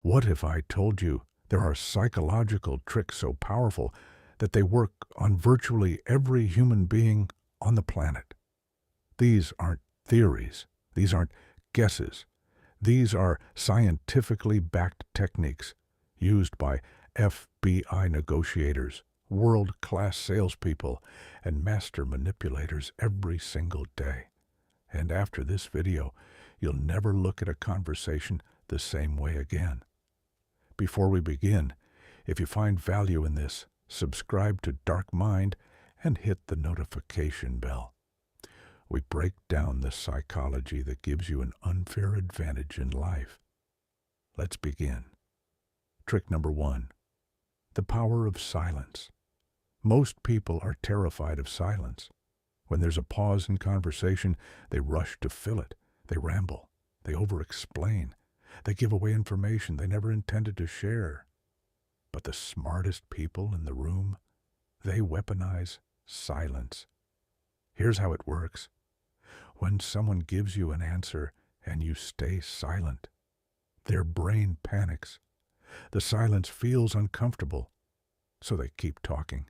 What if I told you there are psychological tricks so powerful that they work on virtually every human being on the planet? These aren't theories. These aren't guesses. These are scientifically backed techniques used by FBI negotiators, world-class salespeople, and master manipulators every single day. And after this video, you'll never look at a conversation the same way again. Before we begin, if you find value in this, subscribe to Dark Mind and hit the notification bell. We break down the psychology that gives you an unfair advantage in life. Let's begin. Trick number 1. The power of silence. Most people are terrified of silence. When there's a pause in conversation, they rush to fill it. They ramble. They over-explain. They give away information they never intended to share. But the smartest people in the room, they weaponize silence. Here's how it works. When someone gives you an answer and you stay silent, their brain panics. The silence feels uncomfortable, so they keep talking.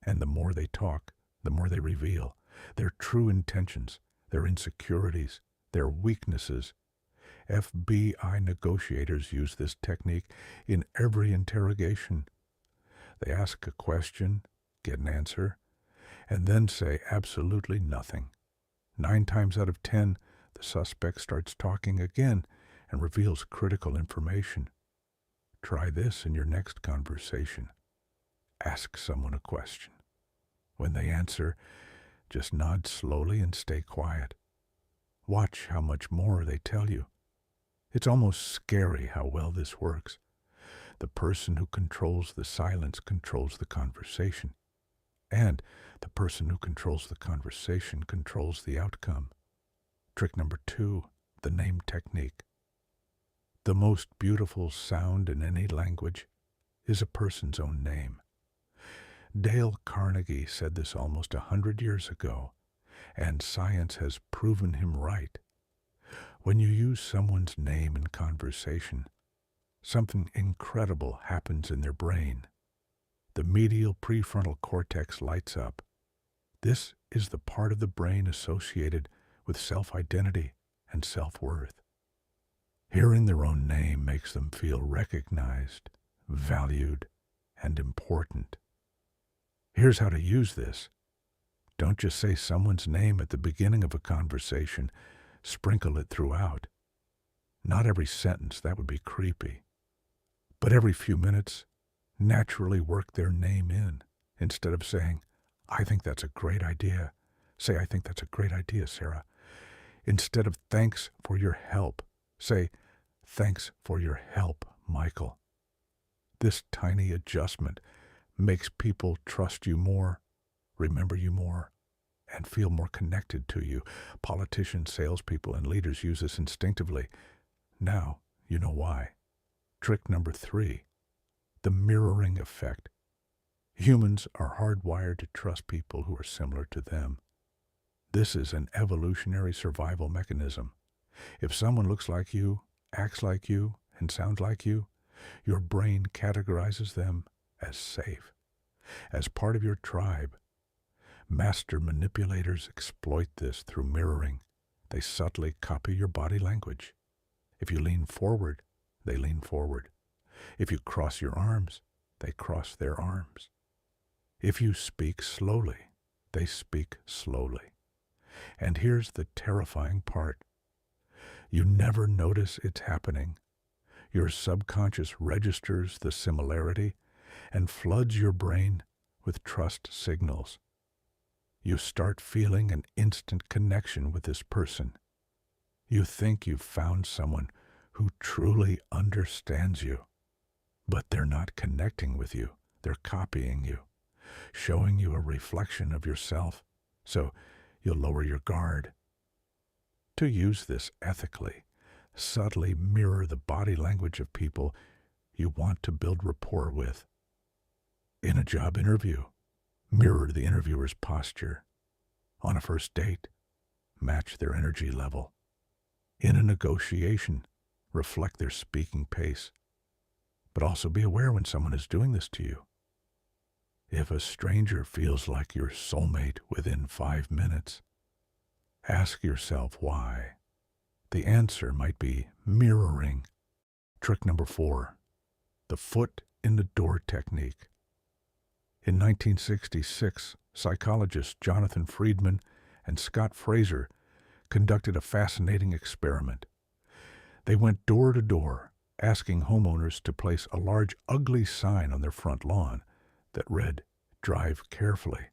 And the more they talk, the more they reveal their true intentions, their insecurities, their weaknesses. FBI negotiators use this technique in every interrogation. They ask a question, get an answer, and then say absolutely nothing. 9 times out of 10, the suspect starts talking again and reveals critical information. Try this in your next conversation. Ask someone a question. When they answer, just nod slowly and stay quiet. Watch how much more they tell you. It's almost scary how well this works. The person who controls the silence controls the conversation. And the person who controls the conversation controls the outcome. Trick number 2, the name technique. The most beautiful sound in any language is a person's own name. Dale Carnegie said this almost 100 years ago, and science has proven him right. When you use someone's name in conversation, something incredible happens in their brain. The medial prefrontal cortex lights up. This is the part of the brain associated with self-identity and self-worth. Hearing their own name makes them feel recognized, valued, and important. Here's how to use this. Don't just say someone's name at the beginning of a conversation. Sprinkle it throughout. Not every sentence, that would be creepy. But every few minutes, naturally work their name in. Instead of saying, I think that's a great idea, say, I think that's a great idea, Sarah. Instead of thanks for your help, say, thanks for your help, Michael. This tiny adjustment makes people trust you more, remember you more, and feel more connected to you. Politicians, salespeople, and leaders use this instinctively. Now you know why. Trick number 3, the mirroring effect. Humans are hardwired to trust people who are similar to them. This is an evolutionary survival mechanism. If someone looks like you, acts like you, and sounds like you, your brain categorizes them as safe, as part of your tribe. Master manipulators exploit this through mirroring. They subtly copy your body language. If you lean forward, they lean forward. If you cross your arms, they cross their arms. If you speak slowly, they speak slowly. And here's the terrifying part. You never notice it's happening. Your subconscious registers the similarity and floods your brain with trust signals. You start feeling an instant connection with this person. You think you've found someone who truly understands you. But they're not connecting with you. They're copying you, showing you a reflection of yourself, so you'll lower your guard. To use this ethically, subtly mirror the body language of people you want to build rapport with. In a job interview, mirror the interviewer's posture. On a first date, match their energy level. In a negotiation, reflect their speaking pace But also be aware when someone is doing this to you. If a stranger feels like your soulmate within 5 minutes, ask yourself why. The answer might be mirroring. Trick number 4, the foot in the door technique. In 1966, psychologists Jonathan Friedman and Scott Fraser conducted a fascinating experiment. They went door to door, asking homeowners to place a large, ugly sign on their front lawn that read, "Drive carefully."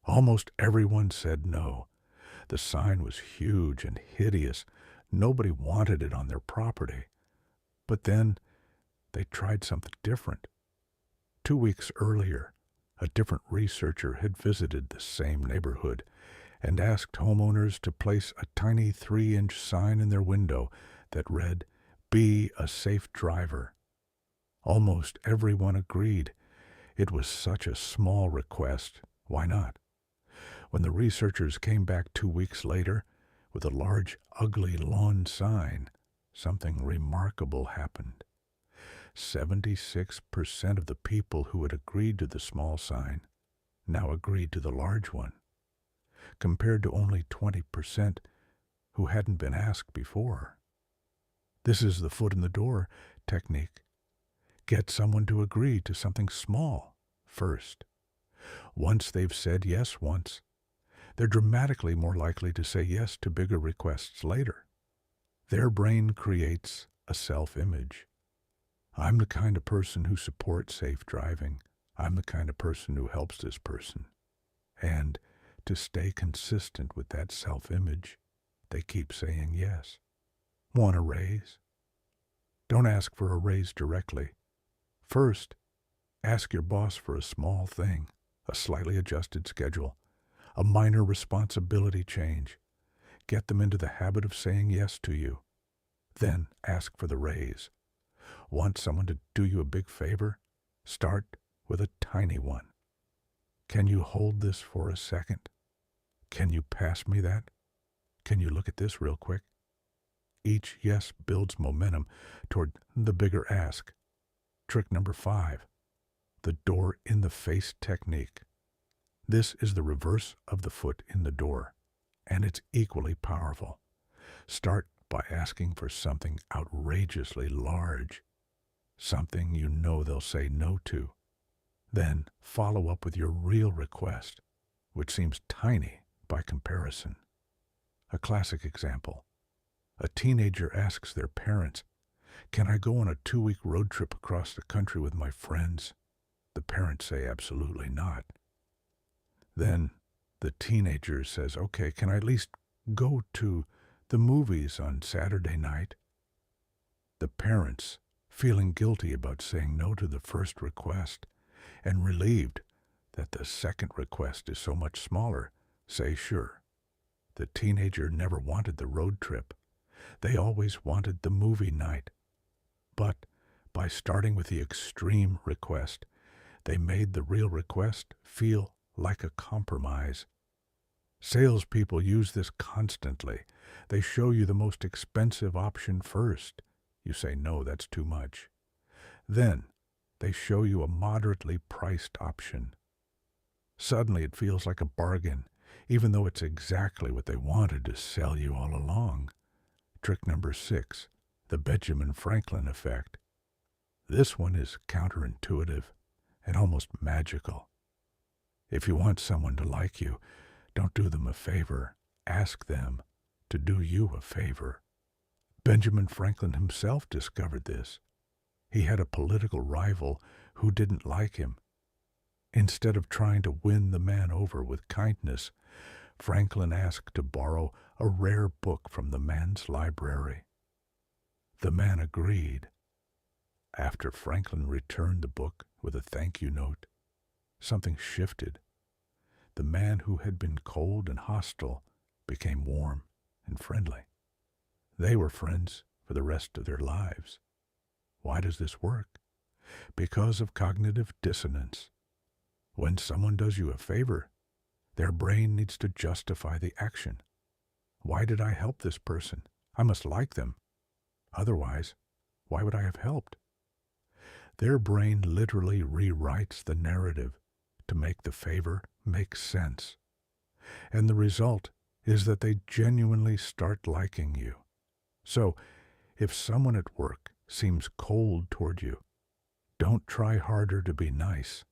Almost everyone said no. The sign was huge and hideous. Nobody wanted it on their property. But then they tried something different. 2 weeks earlier, a different researcher had visited the same neighborhood and asked homeowners to place a tiny 3-inch sign in their window that read, "Be a safe driver." Almost everyone agreed. It was such a small request. Why not? When the researchers came back 2 weeks later with a large, ugly lawn sign, something remarkable happened. 76% of the people who had agreed to the small sign now agreed to the large one, compared to only 20% who hadn't been asked before. This is the foot in the door technique. Get someone to agree to something small first. Once they've said yes once, they're dramatically more likely to say yes to bigger requests later. Their brain creates a self-image. I'm the kind of person who supports safe driving. I'm the kind of person who helps this person. And to stay consistent with that self-image, they keep saying yes. Want a raise? Don't ask for a raise directly. First, ask your boss for a small thing, a slightly adjusted schedule, a minor responsibility change. Get them into the habit of saying yes to you. Then ask for the raise. Want someone to do you a big favor? Start with a tiny one. Can you hold this for a second? Can you pass me that? Can you look at this real quick? Each yes builds momentum toward the bigger ask. Trick number 5, the door in the face technique. This is the reverse of the foot in the door, and it's equally powerful. Start by asking for something outrageously large, something you know they'll say no to. Then follow up with your real request, which seems tiny by comparison. A classic example. A teenager asks their parents, "Can I go on a 2-week road trip across the country with my friends?" The parents say absolutely not. Then the teenager says, "Okay, can I at least go to the movies on Saturday night?" The parents, feeling guilty about saying no to the first request and relieved that the second request is so much smaller, say sure. The teenager never wanted the road trip. They always wanted the movie night. But by starting with the extreme request, they made the real request feel like a compromise. Salespeople use this constantly. They show you the most expensive option first. You say, "No, that's too much." Then they show you a moderately priced option. Suddenly it feels like a bargain, even though it's exactly what they wanted to sell you all along. Trick number 6, the Benjamin Franklin effect. This one is counterintuitive and almost magical. If you want someone to like you, don't do them a favor. Ask them to do you a favor. Benjamin Franklin himself discovered this. He had a political rival who didn't like him. Instead of trying to win the man over with kindness, Franklin asked to borrow a rare book from the man's library. The man agreed. After Franklin returned the book with a thank you note, something shifted. The man who had been cold and hostile became warm and friendly. They were friends for the rest of their lives. Why does this work? Because of cognitive dissonance. When someone does you a favor, their brain needs to justify the action. Why did I help this person? I must like them. Otherwise, why would I have helped? Their brain literally rewrites the narrative to make the favor make sense. And the result is that they genuinely start liking you. So, if someone at work seems cold toward you, don't try harder to be nice.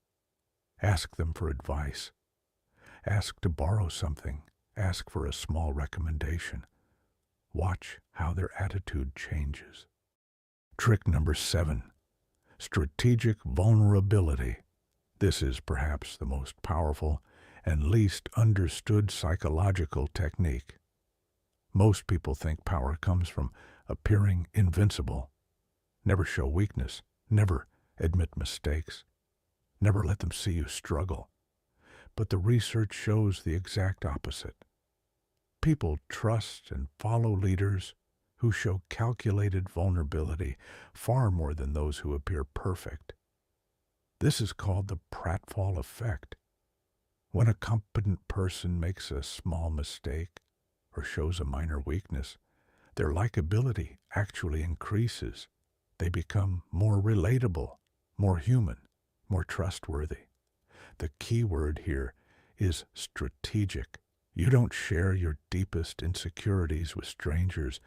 Ask them for advice. Ask to borrow something. Ask for a small recommendation. Watch how their attitude changes. Trick number 7. Strategic vulnerability. This is perhaps the most powerful and least understood psychological technique. Most people think power comes from appearing invincible. Never show weakness. Never admit mistakes. Never let them see you struggle. But the research shows the exact opposite. People trust and follow leaders who show calculated vulnerability far more than those who appear perfect. This is called the pratfall effect. When a competent person makes a small mistake or shows a minor weakness, their likability actually increases. They become more relatable, more human, more trustworthy. The key word here is strategic. You don't share your deepest insecurities with strangers.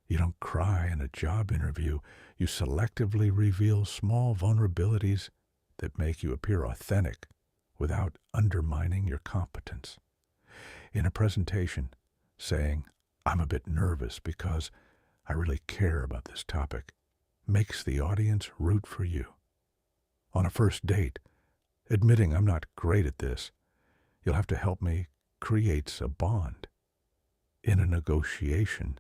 You don't cry in a job interview. You selectively reveal small vulnerabilities that make you appear authentic without undermining your competence. In a presentation, saying, "I'm a bit nervous because I really care about this topic," makes the audience root for you. On a first date, admitting I'm not great at this, you'll have to help me, creates a bond. In a negotiation,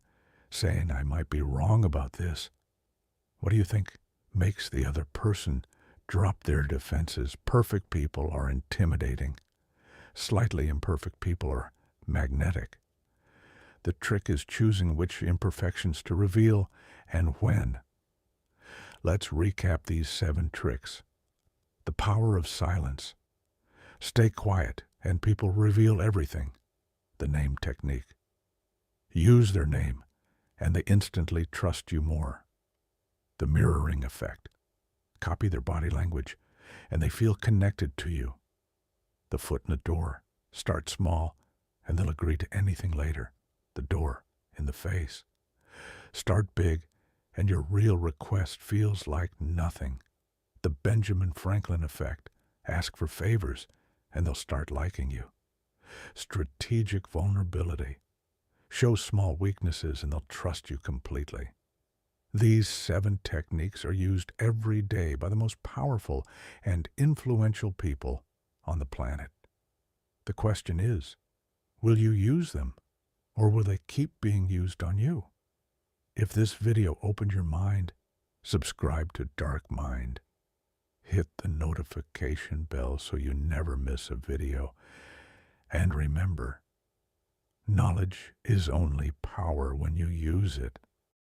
saying I might be wrong about this, what do you think makes the other person drop their defenses? Perfect people are intimidating. Slightly imperfect people are magnetic. The trick is choosing which imperfections to reveal and when. Let's recap these 7 tricks. The power of silence. Stay quiet and people reveal everything. The name technique. Use their name and they instantly trust you more. The mirroring effect. Copy their body language and they feel connected to you. The foot in the door. Start small and they'll agree to anything later. The door in the face. Start big and your real request feels like nothing. The Benjamin Franklin effect. Ask for favors and they'll start liking you. Strategic vulnerability. Show small weaknesses and they'll trust you completely. These 7 techniques are used every day by the most powerful and influential people on the planet. The question is, will you use them or will they keep being used on you? If this video opened your mind, subscribe to Dark Mind. Hit the notification bell so you never miss a video. And remember, knowledge is only power when you use it.